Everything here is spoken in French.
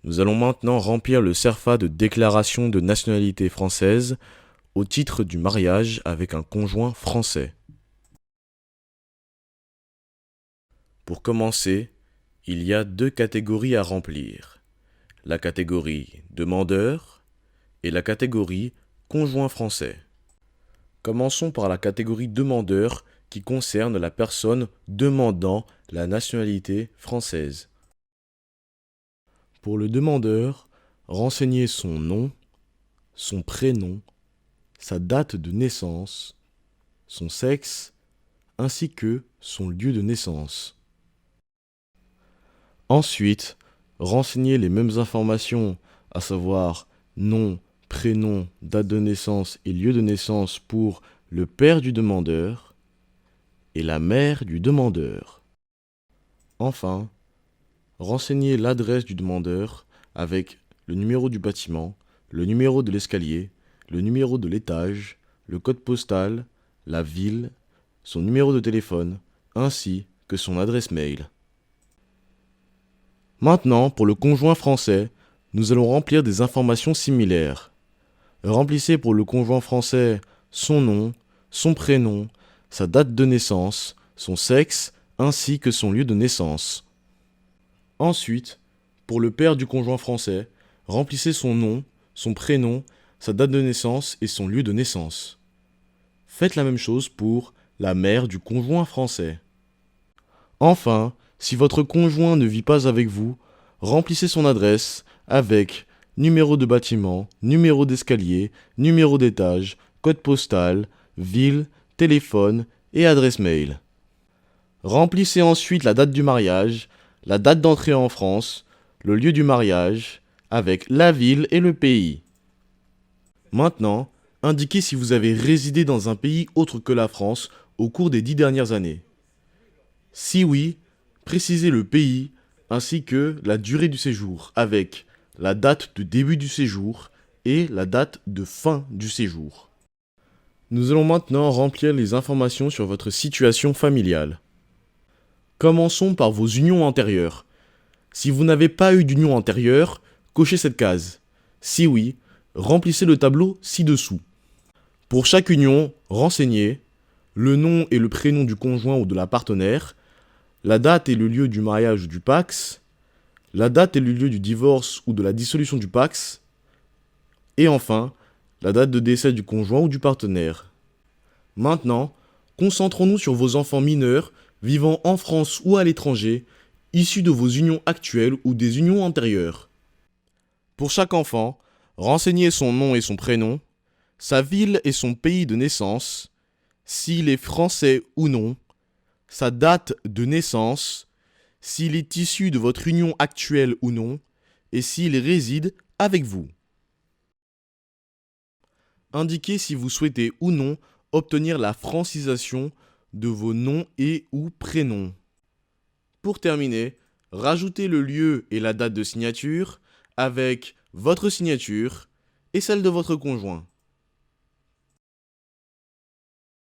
Nous allons maintenant remplir le CERFA de déclaration de nationalité française au titre du mariage avec un conjoint français. Pour commencer, il y a deux catégories à remplir. La catégorie demandeur et la catégorie conjoint français. Commençons par la catégorie demandeur qui concerne la personne demandant la nationalité française. Pour le demandeur, renseignez son nom, son prénom, sa date de naissance, son sexe, ainsi que son lieu de naissance. Ensuite, renseignez les mêmes informations, à savoir nom, prénom, date de naissance et lieu de naissance pour le père du demandeur et la mère du demandeur. Enfin, renseignez l'adresse du demandeur avec le numéro du bâtiment, le numéro de l'escalier, le numéro de l'étage, le code postal, la ville, son numéro de téléphone, ainsi que son adresse mail. Maintenant, pour le conjoint français, nous allons remplir des informations similaires. Remplissez pour le conjoint français son nom, son prénom, sa date de naissance, son sexe, ainsi que son lieu de naissance. Ensuite, pour le père du conjoint français, remplissez son nom, son prénom, sa date de naissance et son lieu de naissance. Faites la même chose pour la mère du conjoint français. Enfin, si votre conjoint ne vit pas avec vous, remplissez son adresse avec numéro de bâtiment, numéro d'escalier, numéro d'étage, code postal, ville, téléphone et adresse mail. Remplissez ensuite la date du mariage, la date d'entrée en France, le lieu du mariage, avec la ville et le pays. Maintenant, indiquez si vous avez résidé dans un pays autre que la France au cours des 10 dernières années. Si oui, précisez le pays ainsi que la durée du séjour avec la date de début du séjour et la date de fin du séjour. Nous allons maintenant remplir les informations sur votre situation familiale. Commençons par vos unions antérieures. Si vous n'avez pas eu d'union antérieure, cochez cette case. Si oui, remplissez le tableau ci-dessous. Pour chaque union, renseignez le nom et le prénom du conjoint ou de la partenaire, la date et le lieu du mariage ou du PACS, la date et le lieu du divorce ou de la dissolution du PACS, et enfin, la date de décès du conjoint ou du partenaire. Maintenant, concentrons-nous sur vos enfants mineurs vivant en France ou à l'étranger, issus de vos unions actuelles ou des unions antérieures. Pour chaque enfant, renseignez son nom et son prénom, sa ville et son pays de naissance, s'il est français ou non, sa date de naissance, s'il est issu de votre union actuelle ou non, et s'il réside avec vous. Indiquez si vous souhaitez ou non obtenir la francisation de vos noms et ou prénoms. Pour terminer, rajoutez le lieu et la date de signature avec votre signature et celle de votre conjoint.